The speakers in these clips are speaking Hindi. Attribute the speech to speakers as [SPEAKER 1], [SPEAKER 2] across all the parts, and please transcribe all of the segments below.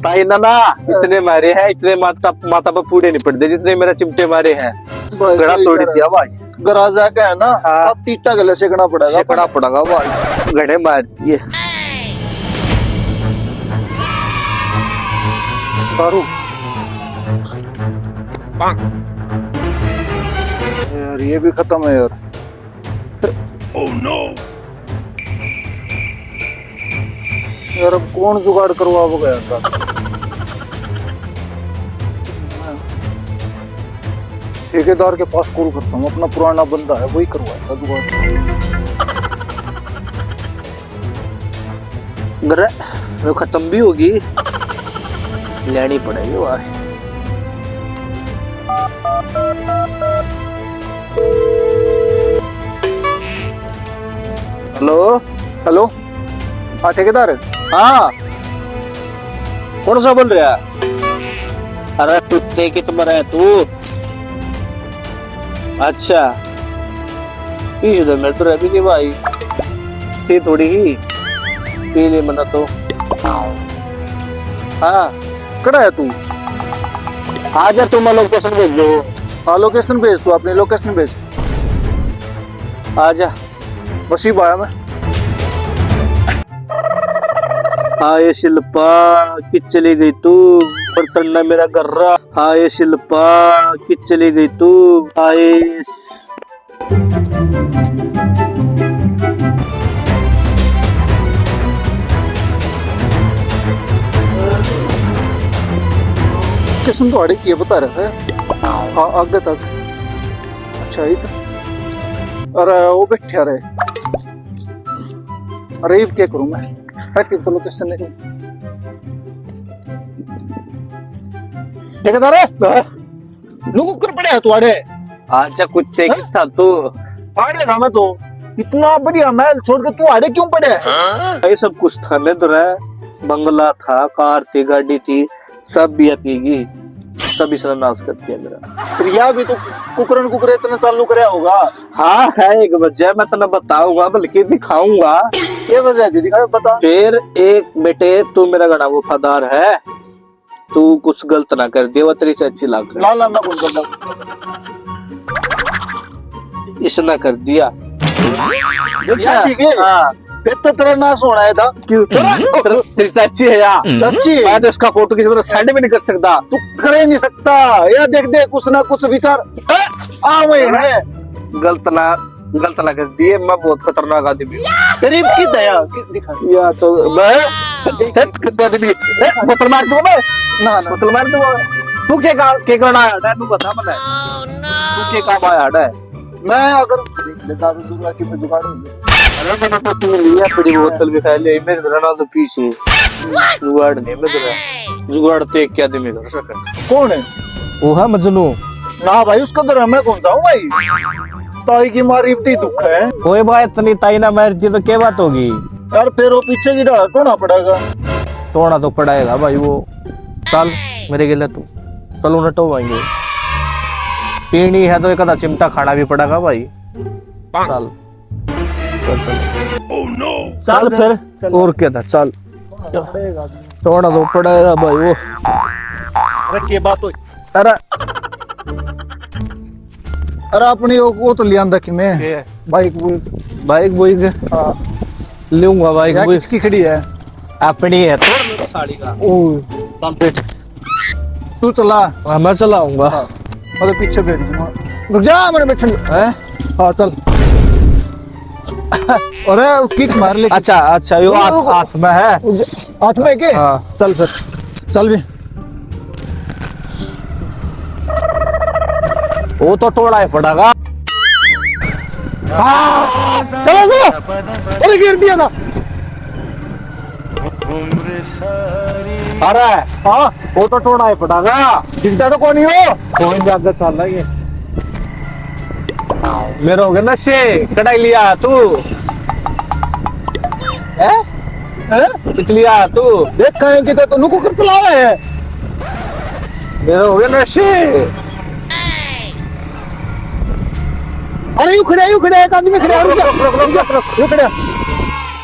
[SPEAKER 1] ताई ना ना इतने मारे हैं, इतने माता माता पर पूरे नहीं पड़ते जितने मेरा चिमटे मारे हैं। गड़ा तोड़ दिया भाई।
[SPEAKER 2] गराजा का है ना,
[SPEAKER 1] हाँ।
[SPEAKER 2] तीटा गले सेकना पड़ेगा,
[SPEAKER 1] सेकना पड़ेगा भाई, घड़े मारती है।
[SPEAKER 2] दारू यार, ये भी खत्म है यार।
[SPEAKER 3] Oh no!
[SPEAKER 2] यार अब कौन जुगाड़ करवाओगे यार? ठेकेदार के पास कॉल करता हूँ, अपना पुराना बंदा है, वही करवाएगा जुगाड़।
[SPEAKER 1] वो खत्म भी होगी, लेनी पड़ेगी वाह। हेलो
[SPEAKER 2] हेलो, हाँ ठेकेदार।
[SPEAKER 1] हाँ कौन सा बोल रहा है? अरे कुत्ते की तुम रहे तू। अच्छा पी दो मेरे तो अभी की भाई, थी थोड़ी ही पी ले मना तो। हाँ
[SPEAKER 2] कड़ा है तू?
[SPEAKER 1] आ जा, तुम लोकेशन भेज दो।
[SPEAKER 2] हाँ लोकेशन भेज, तू अपनी लोकेशन भेज।
[SPEAKER 1] आ जा।
[SPEAKER 2] बस ही पाया मैं।
[SPEAKER 1] हाय शिल्पा कि चली गई तू, बर्तन ना मेरा गर्रा। हाय शिल्पा कि चली गई तू। हाय
[SPEAKER 2] लोकेशन तो आड़े की बता रहे थे। हाँ आगे तक। अच्छा इधर। अरे वो बैठे रहे। अरे क्या करूं मैं? हट तो लोकेशन नहीं। ठेकेदार लोगों कर पड़े है तू आड़े।
[SPEAKER 1] आजा कुत्ते की था तू।
[SPEAKER 2] आड़े था मैं तो। इतना बढ़िया महल छोड़ के तू आड़े क्यों पड़े है?
[SPEAKER 1] ये सब कुछ था मैं तो रहा, बंगला था, कार थी, गाड़ी थी, सब भी पीगी, सब इसने नाश कर दिया मेरा।
[SPEAKER 2] फिर यह भी तो कुकरन कुकरे इतना चालू करे होगा।
[SPEAKER 1] हाँ है एक वजह, मैं तुम्हें बताऊंगा बल्कि दिखाऊंगा।
[SPEAKER 2] ये वजह थी, दिखा बता।
[SPEAKER 1] फिर एक बेटे तू मेरा गणा वफादार है, तू कुछ गलत ना कर दिया, वो तेरी से अच्छी लाग
[SPEAKER 2] ना ना मैं कौन करता।
[SPEAKER 1] इसने कर दिया।
[SPEAKER 2] यार ठीक है।
[SPEAKER 1] हाँ
[SPEAKER 2] फिर तो तेरा नाश होना है था।
[SPEAKER 1] क्यों? तेरी चाची है यार,
[SPEAKER 2] चाची
[SPEAKER 1] मैं तो इसका फोटो किसी तरह सेंड भी नहीं कर सकता।
[SPEAKER 2] तू कर ही नहीं सकता। या देख दे कुछ ना कुछ विचार आ वही
[SPEAKER 1] गलत ना कर दिए, मैं बहुत खतरनाक आदमी हूँ।
[SPEAKER 2] गरीब की दया दिखा।
[SPEAKER 1] या तो मैं बोतल मार दूंगा, मैं
[SPEAKER 2] ना ना
[SPEAKER 1] बोतल मार दूंगा। तू क्या करना आया तू बता मुझे। तू क्या काम आया है?
[SPEAKER 2] मैं अगर दारू दूंगा कि मैं जुगाड़ हो जाए।
[SPEAKER 1] अरे मैंने तो तू लिया बड़ी बोतल भी खा ले मेरे तरह ना, तो पीछे जुगाड़ नहीं मैं तेरा जुगाड़ तो एक आदमी कर सके।
[SPEAKER 2] कौन है
[SPEAKER 1] वो? है मजनू।
[SPEAKER 2] ना भाई उसका तो मैं कौन सा हूँ भाई? ताई की मारी इतनी दुख है।
[SPEAKER 1] कोई बात इतनी ताई ना मारती तो क्या बात होगी
[SPEAKER 2] यार फिर वो पीछे की डाल टोना पड़ेगा।
[SPEAKER 1] तोड़ना तो पड़ेगा भाई। वो चल मेरे गिले तू चल उन्हें टोवाएंगे। पीनी है तो एक आधा चिमटा खाना भी पड़ेगा भाई। चल चल चल
[SPEAKER 3] Oh no!
[SPEAKER 1] चल फिर और क्या था, चल तोड़ना तो पड़ेगा भाई। वो
[SPEAKER 2] अरे क्या बात हो?
[SPEAKER 1] अरे
[SPEAKER 2] अरे अपनी वो तो लिया कि मैं बाइक
[SPEAKER 1] बाइक बोइक
[SPEAKER 2] हाँ
[SPEAKER 1] लूंगा। बाइक
[SPEAKER 2] यार
[SPEAKER 1] बोइक
[SPEAKER 2] किसकी खड़ी है?
[SPEAKER 1] अपनी है। तोड़ मेरी साड़ी का।
[SPEAKER 2] ओ
[SPEAKER 1] चल बैठ।
[SPEAKER 2] तू चला।
[SPEAKER 1] हाँ मैं चलाऊंगा।
[SPEAKER 2] मतलब पीछे बैठ जाऊंगा। रुक जा मेरे बैठने। हाँ चल। अरे किक मार ले।
[SPEAKER 1] अच्छा अच्छा यो हाथ में है।
[SPEAKER 2] हाथ में के?
[SPEAKER 1] हाँ
[SPEAKER 2] चल फिर चल भी।
[SPEAKER 1] वो तो तोड़ा ही पड़ेगा।
[SPEAKER 2] चलो चलो। अरे गिर दिया था।
[SPEAKER 1] अरे हाँ वो तो तोड़ा ही पड़ेगा।
[SPEAKER 2] दिखता तो कौन ही हो?
[SPEAKER 1] कोई भी आगे चल रहा है मेरे हो गए नशे। कढ़ाई लिया तू लिया तू
[SPEAKER 2] देख कहें कि तो नुको कर चलावे है।
[SPEAKER 1] मेरे हो गए नशे।
[SPEAKER 2] अरे यू खड़े एक आदमी खड़े रुक रुक रुक रुक रुक खड़े।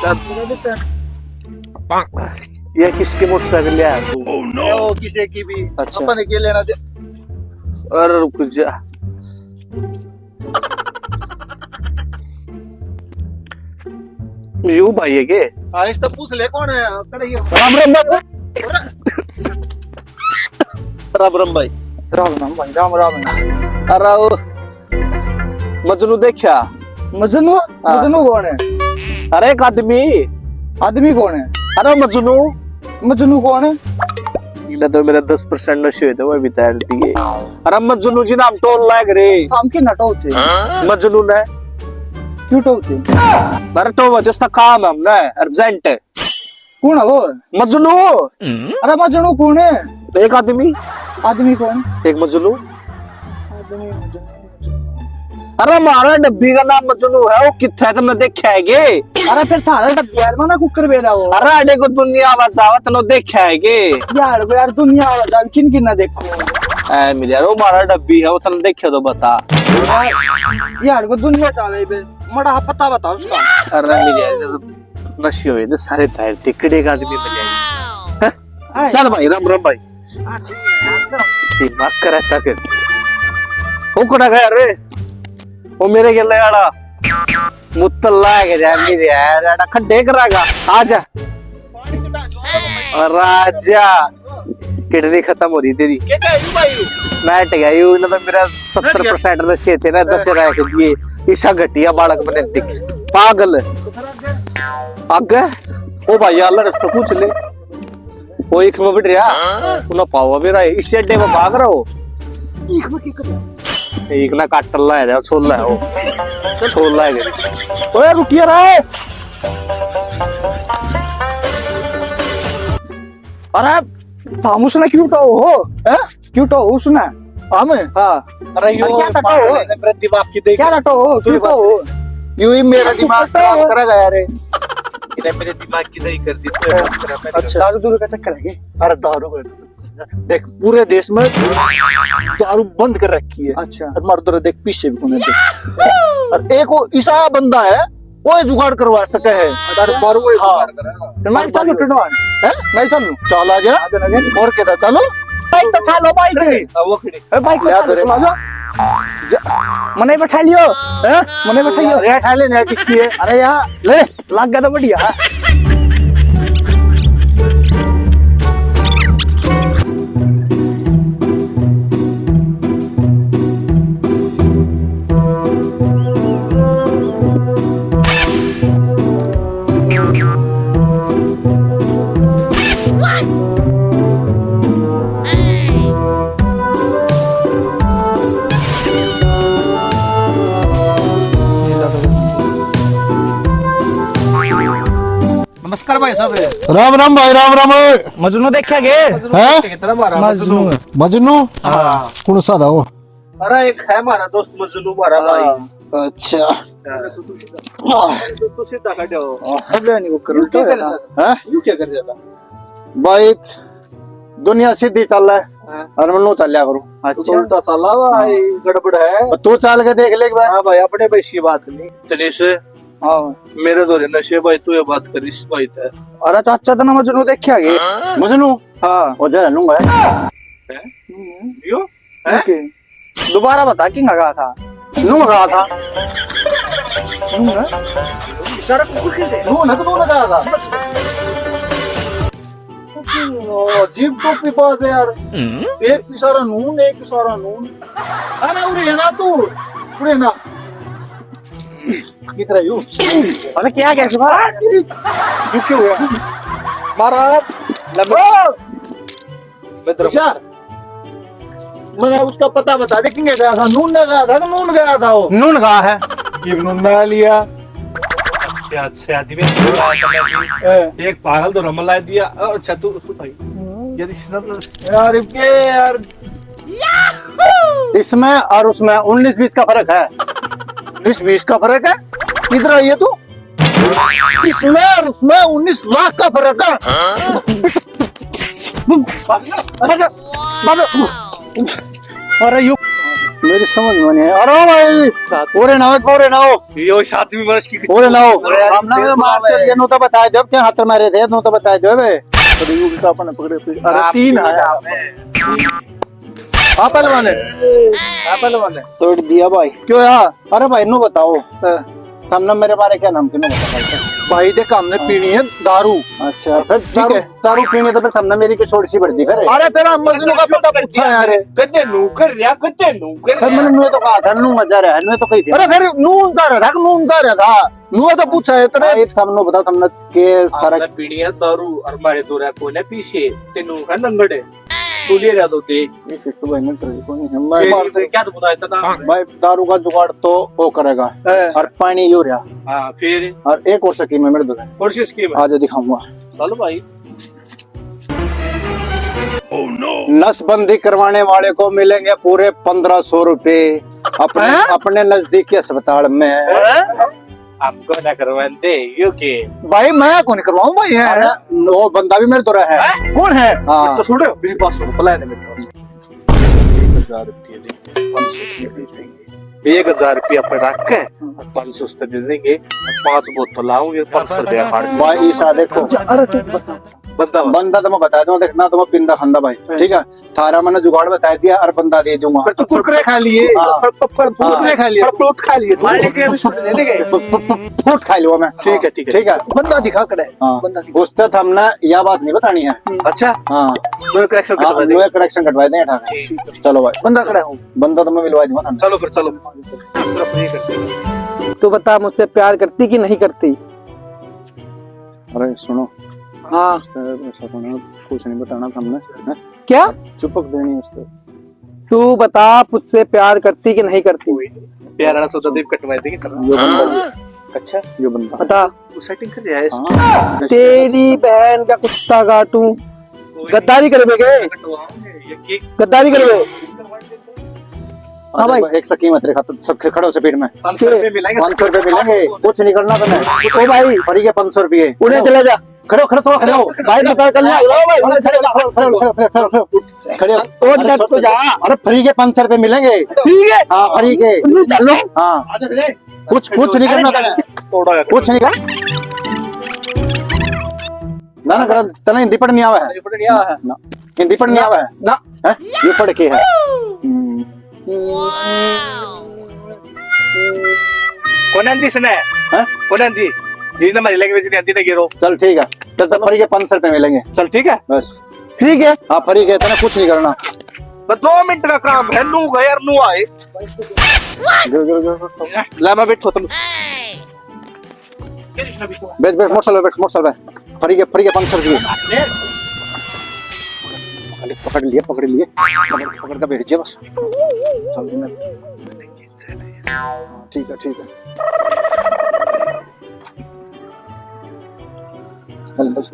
[SPEAKER 1] चल ये किसकी मोटरसाइकिल ले आया तू?
[SPEAKER 3] Oh no!
[SPEAKER 2] वो किसी की भी
[SPEAKER 1] अच्छा।
[SPEAKER 2] अपन के लेना दे।
[SPEAKER 1] अरे रुक जा। यू भाई है के?
[SPEAKER 2] आइस तो पूछ ले कौन है कड़े ये।
[SPEAKER 1] राम राम भाई। राम राम भाई।
[SPEAKER 2] राम राम भाई, राम राम।
[SPEAKER 1] अरे वो मजनू देखा?
[SPEAKER 2] मजनू? मजनू कौन है?
[SPEAKER 1] अरे एक आदमी।
[SPEAKER 2] आदमी कौन है?
[SPEAKER 1] अरे मजनू।
[SPEAKER 2] मजनू कौन है?
[SPEAKER 1] इन्हें तो मेरे 10% नशे हुए थे वो भी तैयार दिए। अरे मजनू जी नाम टोल लाग रे।
[SPEAKER 2] हम की नटो थे?
[SPEAKER 1] मजनू ने
[SPEAKER 2] क्यों टो थे?
[SPEAKER 1] अरे तो वो जिसका काम है हमने अर्जेंट है।
[SPEAKER 2] कौन है वो?
[SPEAKER 1] मजनू।
[SPEAKER 2] अरे मजनू कौन है?
[SPEAKER 1] एक आदमी।
[SPEAKER 2] आदमी कौन?
[SPEAKER 1] एक मजनू।
[SPEAKER 2] आदमी मजनू।
[SPEAKER 1] अरे हमारा डब्बी का नाम मजनू है वो किथे है तुमने देखा है गे?
[SPEAKER 2] अरे फिर थारा डब्बी यार माना कुकर बेरा वो।
[SPEAKER 1] अरे अडे को दुनिया बचावत नो देखा है गे?
[SPEAKER 2] यार वो यार दुनिया वाला किन किन ना देखो
[SPEAKER 1] ऐ मिल यार वो हमारा डब्बी है वो तुमने देखा तो बता।
[SPEAKER 2] यार को दुनिया चाले बे मड़ा पता बता उसका।
[SPEAKER 1] अरे मिल यार नशे हुए थे सारे टायर तिकड़े का आदमी मिल जाए। चल भाई राम राम भाई। दिमाग करे तक वो कड़ा गया रे वो मेरे के लयाड़ा मुत्तल्ला है जा मेरे यार यार खड्डे करागा आजा राजा किडनी खत्म हो रही तेरी मैं टगा यू ना तो मेरा 70% नशे थे ना 10 रख दिए ईशा घटिया बालक बने दिख पागल आगे ओ भाई अल्लाह रास्ता पूछ ले वो एक में बैठ रहा उन्हें पावा भी रहा है इस अड्डे में भाग रहा हो
[SPEAKER 2] एक में क्या कर
[SPEAKER 1] एक ना काटला है यार छोला है वो छोला है ओए रुकिए रे
[SPEAKER 2] अरे फामूस ना क्यों टो हो? हैं? क्यों टो हो सुना? हम? हां।
[SPEAKER 1] अरे यो
[SPEAKER 2] क्या टटो हो?
[SPEAKER 1] प्रतिभा की देख
[SPEAKER 2] क्या टटो हो? क्यों टो हो? यूं ही मेरा दिमाग खराब करा गया रे।
[SPEAKER 1] इन्हें मेरे दिमाग की दही कर दी
[SPEAKER 2] अच्छा दारू दूर का चक्कर है क्या? अरे दारू का देख पूरे देश में दारू बंद कर रखी है। अच्छा हमारे उधर देख पीछे भी कोने देख और एक वो ईसा बंदा है वो जुगाड़ करवा सके है।
[SPEAKER 1] अरे बारू वो
[SPEAKER 2] हाँ।
[SPEAKER 1] करेगा
[SPEAKER 2] मैं चलूं टुनवान हैं? मैं चलूं चल आ जा और क्या चलो बाइक तो खा लो बाइक
[SPEAKER 1] वो खड़ी
[SPEAKER 2] ए बाइक ले चला जा मने बैठा लियो हैं मने बैठाइयो रे ठा ले किसकी है? अरे यार ले लग गया तो बढ़िया।
[SPEAKER 1] नमस्कार भाई साहब
[SPEAKER 4] राम राम भाई राम राम।
[SPEAKER 2] मजनू देखा गे
[SPEAKER 4] हैं?
[SPEAKER 2] मजनू
[SPEAKER 4] मजनू
[SPEAKER 1] हाँ।
[SPEAKER 4] कौन सा था वो?
[SPEAKER 1] अरे एक है हमारा दोस्त मजनू हमारा भाई।
[SPEAKER 4] अच्छा
[SPEAKER 1] तो सीधा खड़े हो
[SPEAKER 2] नहीं वो करो
[SPEAKER 1] क्या कर रहा
[SPEAKER 4] है
[SPEAKER 1] यू क्या कर रहा
[SPEAKER 4] भाई दुनिया सीधी चल रहा है और मैं नो चल लिया करूं।
[SPEAKER 1] अच्छा उल्टा चला भाई गड़बड़ है।
[SPEAKER 4] तू चल के देख ले एक बार।
[SPEAKER 1] हाँ भाई अपने भाई की बात नहीं तनीश
[SPEAKER 2] हाँ
[SPEAKER 1] मेरे दो नशे भाई तू ये बात करिस भाई है।
[SPEAKER 2] अरे चाचा तो ना मजनू देखा गे
[SPEAKER 4] मजनू
[SPEAKER 2] हाँ
[SPEAKER 4] वो जरा लूंगा
[SPEAKER 1] यो
[SPEAKER 2] ओके दोबारा बता किंग लगा था
[SPEAKER 4] नू लगा था
[SPEAKER 1] इशारा कुकुर के दे
[SPEAKER 4] नू ना तो नू लगा था।
[SPEAKER 2] अजीब टोपी पास है यार एक इशारा नून एक इशारा नून। अरे उरे ना तू उरे ना किधर यू? अरे क्या क्या यू क्यों हुआ
[SPEAKER 1] मारा
[SPEAKER 2] यार मैंने उसका पता बता दे किंगे गया था नून ने गया था कि नून गया था वो
[SPEAKER 4] नून लगा है
[SPEAKER 2] एक नून ना लिया
[SPEAKER 1] एक पागल तो रमल ला दिया। अच्छा तू भाई यार
[SPEAKER 2] यार के यार
[SPEAKER 4] इसमें और उसमें 19-20 का फर्क है।
[SPEAKER 2] 19-20 का फर्क है? किधर है ये तू? इसमें और उसमें 19 लाख का फर्क है।
[SPEAKER 4] अरे यू मेरी समझ में नहीं है। अरे भाई पूरे ना हो पूरे ना हो
[SPEAKER 1] यो 7वीं वर्ष की
[SPEAKER 4] पूरे ना हो हम ना मार के नो तो बताए जब क्या हाथ मारे थे नो तो बताए जो बे
[SPEAKER 2] अरे यू का अपन पकड़े अरे 3 है हाँ पहलवान है
[SPEAKER 4] तोड़ दिया भाई।
[SPEAKER 2] क्यों यार
[SPEAKER 4] अरे भाई नु बताओ
[SPEAKER 2] हाँ।
[SPEAKER 4] तुमने मेरे बारे क्या नाम क्यों बता?
[SPEAKER 2] भाई देख हमने पीनी है दारू।
[SPEAKER 4] अच्छा फिर
[SPEAKER 2] ठीक है।
[SPEAKER 4] दारू पीने तो फिर तुमने मेरी को छोड़ सी बढ़ती फिर।
[SPEAKER 2] अरे तेरा मजनू का पता पूछा यार
[SPEAKER 5] कदे नूकर या कदे नूकर
[SPEAKER 4] फिर मैंने नुए तो कहा था नु मजा रहा है नुए तो कही थी।
[SPEAKER 2] अरे फिर नून सा रहा था नूआ तो पूछा है तेरे
[SPEAKER 4] भाई तुमने बताओ तुमने के
[SPEAKER 5] सारा
[SPEAKER 4] फर्क
[SPEAKER 5] पीनी है दारू और मारे दो रे कोने पीछे ते नूका नंगड़े चुलिए रे दो ते
[SPEAKER 4] इस तो भाई मैं तेरे को नहीं मैं
[SPEAKER 5] तो क्या तो बताया था
[SPEAKER 4] भाई दारू का जुगाड़ तो वो करेगा और पानी यूरिया
[SPEAKER 5] हां फिर
[SPEAKER 4] और एक और स्कीम है मेरे दुकान
[SPEAKER 5] कोशिश की
[SPEAKER 4] आज दिखाऊंगा।
[SPEAKER 5] चलो भाई
[SPEAKER 3] Oh no!
[SPEAKER 4] नसबंदी करवाने वाले को मिलेंगे पूरे 1500 रुपए अपने नजदीकी अस्पताल में।
[SPEAKER 5] आपको ना करवाते यो के
[SPEAKER 2] भाई मैं कौन करवाऊं भाई है
[SPEAKER 4] वो बंदा भी मेरे तो रहा है।
[SPEAKER 2] कौन है
[SPEAKER 4] हाँ
[SPEAKER 5] तो सुनो मेरे पास सुनो प्लान है मेरे पास 1000 रुपये देंगे 1000 रुपया पर रख के 500 दे देंगे 5 बोतल लाऊंगे 500 रुपया फाड़
[SPEAKER 4] भाई ईसा देखो
[SPEAKER 2] अरे तू बता
[SPEAKER 5] बता
[SPEAKER 4] बंदा तो मैं बता दूंगा देखना तो मैं पिंदा खंदा भाई ठीक है थारा मैंने जुगाड़ बता दिया और बंदा दे दूंगा।
[SPEAKER 2] फिर तू कुरकुरे खा लिए
[SPEAKER 4] हाँ।
[SPEAKER 2] कुरकुरे खा लिए
[SPEAKER 5] फ्रूट खा लिए मान लीजिए अभी छुट्टी ले लेंगे
[SPEAKER 4] फूट खा लिया मैं।
[SPEAKER 5] ठीक है ठीक है
[SPEAKER 4] ठीक है
[SPEAKER 2] बंदा दिखा करे
[SPEAKER 4] हाँ
[SPEAKER 2] बंदा दिखा
[SPEAKER 4] उस तक हमने यह बात नहीं बतानी है।
[SPEAKER 5] अच्छा
[SPEAKER 4] हाँ
[SPEAKER 5] मेरे करेक्शन
[SPEAKER 4] हाँ,
[SPEAKER 5] करवा देंगे
[SPEAKER 4] वो करेक्शन कटवा देंगे ठाक चलो भाई
[SPEAKER 2] बंदा खड़ा हूँ
[SPEAKER 4] बंदा तो मैं मिलवा दूंगा।
[SPEAKER 5] चलो फिर चलो तरफ ये करते हैं
[SPEAKER 6] तू बता मुझसे प्यार करती कि नहीं करती?
[SPEAKER 4] अरे सुनो
[SPEAKER 6] हाँ
[SPEAKER 4] ऐसा कुछ नहीं बताना था हमने
[SPEAKER 6] क्या?
[SPEAKER 4] चुपक देनी है उसको।
[SPEAKER 6] तू बता मुझसे प्यार करती कि नहीं करती?
[SPEAKER 5] प्यारा सोचा देव कटवाए देंगे
[SPEAKER 4] यो बंदा
[SPEAKER 5] अच्छा
[SPEAKER 4] यो बंदा
[SPEAKER 6] बता।
[SPEAKER 5] वो सेटिंग कर दिया है
[SPEAKER 4] हाँ,
[SPEAKER 6] तेरी बहन का कुत्ता काटूं गद्दारी करबे के गद्दारी करबे? हाँ भाई।
[SPEAKER 4] एक सकी मत रेखा तो सब खड़े हो स्पीड में
[SPEAKER 5] 500 रुपये मिलेंगे
[SPEAKER 4] 500 रुपए मिलेंगे कुछ नहीं करना तुम्हें।
[SPEAKER 6] ओ भाई
[SPEAKER 4] फरी के 500 रुपए
[SPEAKER 6] उड़े चले जा
[SPEAKER 4] खड़े हो खड़े थोड़ा खड़े हो
[SPEAKER 6] भाई पता चल रहा है भाई
[SPEAKER 4] खड़े हो खड़े हो
[SPEAKER 6] ओ डट तो जा।
[SPEAKER 4] अरे फ्री के 500 रुपए मिलेंगे
[SPEAKER 6] ठीक है
[SPEAKER 4] हाँ फ्री के
[SPEAKER 6] चलो
[SPEAKER 4] हाँ कुछ नहीं करना तुम्हें कुछ नहीं करना ना ना तना हिंदी पढ़ नहीं आवा है ना हिंदी पढ़ नहीं आवा है
[SPEAKER 6] ना
[SPEAKER 4] हैं? ये पढ़ के है
[SPEAKER 5] कौन आंधी सुना है
[SPEAKER 4] हैं?
[SPEAKER 5] कौन आंधी जिसने हमारी लैंग्वेज नहीं आती ना गिरो
[SPEAKER 4] चल ठीक है चल तो फ्री के 500 रुपए मिलेंगे
[SPEAKER 5] चल ठीक है
[SPEAKER 4] बस
[SPEAKER 6] ठीक है
[SPEAKER 4] हाँ फ्री के तना कुछ नहीं करना।
[SPEAKER 5] बस 2 मिनट का काम है नू गए यार नू आए ला मैं बैठो तुम
[SPEAKER 4] बेच मोटरसाइकिल फ्री के 500 रुपए पकड़ लिए पकड़ का बैठ जाए बस चल ठीक है चल बस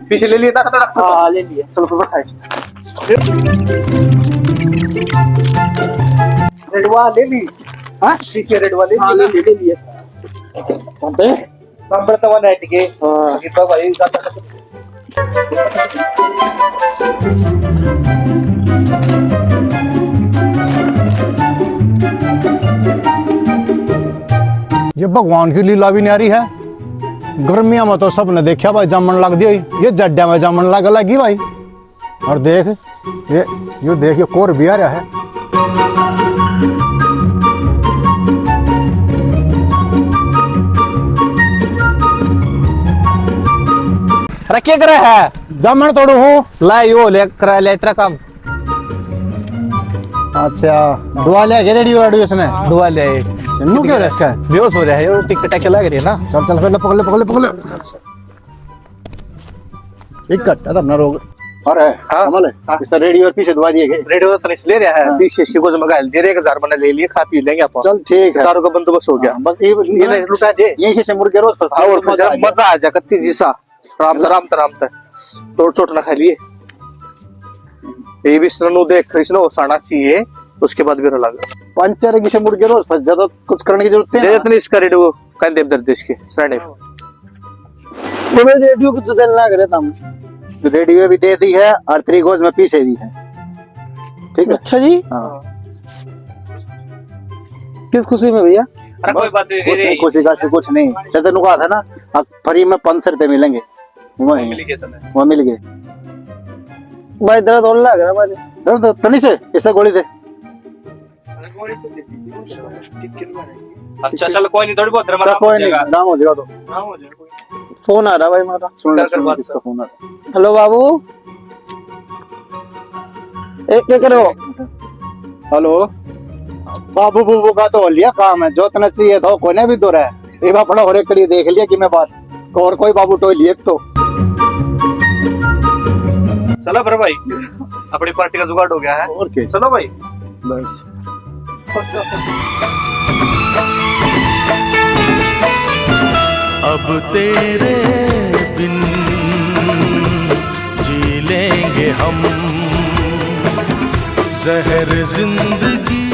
[SPEAKER 5] पीछे ले लिया था
[SPEAKER 6] हाँ ले लिया
[SPEAKER 5] चलो फिर बस रेडवा ले ली हाँ पीछे रेडवा ले
[SPEAKER 6] हाँ ले लिया
[SPEAKER 5] नंबर तो नेट के कितना भाई
[SPEAKER 7] ये भगवान की लीला भी न्यारी है। गर्मिया में तो सबने देखा भाई जामन लग दी ये जड्डा में जामन लगी भाई। और देख ये देख ये कोर भी आ रहा है।
[SPEAKER 1] अरे क्या करे है
[SPEAKER 7] जामन तोड़ू हूँ।
[SPEAKER 1] ला यो ले करा ले इतना काम
[SPEAKER 7] अच्छा दुआ ले के रेडी वाडी उसने
[SPEAKER 1] दुआ ले
[SPEAKER 7] चन्नू क्या है इसका।
[SPEAKER 1] बेहोश हो रहा है ये टिक टक लग रही है ना।
[SPEAKER 7] चल चल पकड़ ले एक घंटा तो अपना रोग
[SPEAKER 4] अरे
[SPEAKER 1] हाँ।
[SPEAKER 4] कमल है
[SPEAKER 1] हाँ।
[SPEAKER 4] इस रेडियो और पीछे दवा दिए गए।
[SPEAKER 1] रेडियो तो नहीं ले रहा है, पीछे इसकी कुछ मंगाइल दे रहे 1000 बना ले लिए, खा पी लेंगे अपन।
[SPEAKER 4] चल ठीक है।
[SPEAKER 1] दारू का बंदोबस्त हो गया।
[SPEAKER 4] हाँ, बस ये
[SPEAKER 1] ये नहीं लुटा दे
[SPEAKER 4] यही से मुर्गे रोज फंसते हैं,
[SPEAKER 1] और फिर जरा मजा आ जा कत्ती जीसा राम था तोड़ चोट ना खा लिए। ये भी सुनो देख कृष्ण साड़ा चाहिए, उसके बाद भी लगा
[SPEAKER 4] पंचर की से मुर्गे रोज फंस जाता, कुछ करने की जरूरत
[SPEAKER 1] दे
[SPEAKER 4] है
[SPEAKER 1] इतनी इसका रेडियो कह देव दर्द इसके सड़े
[SPEAKER 6] तो मैं रेडियो को तो देना करे था
[SPEAKER 4] तो रेडियो भी दे दी है और त्रिगोज में पीछे भी है। ठीक है।
[SPEAKER 6] अच्छा जी,
[SPEAKER 4] हाँ
[SPEAKER 6] किस खुशी में भैया?
[SPEAKER 1] अरे कोई बात
[SPEAKER 4] कुछ नहीं, खुशी से कुछ नहीं। तेरे कहा था ना अब फ्री में 500 रुपए मिलेंगे, वहाँ मिल गए।
[SPEAKER 6] भाई दर्द और लग रहा है भाई।
[SPEAKER 4] दर्द तनी से इसे गोली दे।
[SPEAKER 1] अच्छा चल कोई नहीं, थोड़ी बहुत
[SPEAKER 4] चल कोई नहीं, नाम हो जाएगा तो।
[SPEAKER 6] फोन आ रहा भाई हमारा।
[SPEAKER 4] सुन ले किसका फोन आ रहा है।
[SPEAKER 6] हेलो बाबू, क्या करो?
[SPEAKER 4] हेलो बाबू बुबू का तो हो लिया काम है, जो इतना चाहिए था कोने भी दो रहा है। एक बार बड़ा होरे कड़ी देख लिया कि मैं बात और कोई बाबू टोई लिए तो
[SPEAKER 1] चलो फिर भाई अपनी पार्टी का जुगाड़ हो गया है।
[SPEAKER 4] और क्या
[SPEAKER 1] चलो भाई
[SPEAKER 4] बस।
[SPEAKER 3] अब तेरे बिन जी लेंगे हम, जहर जिंदगी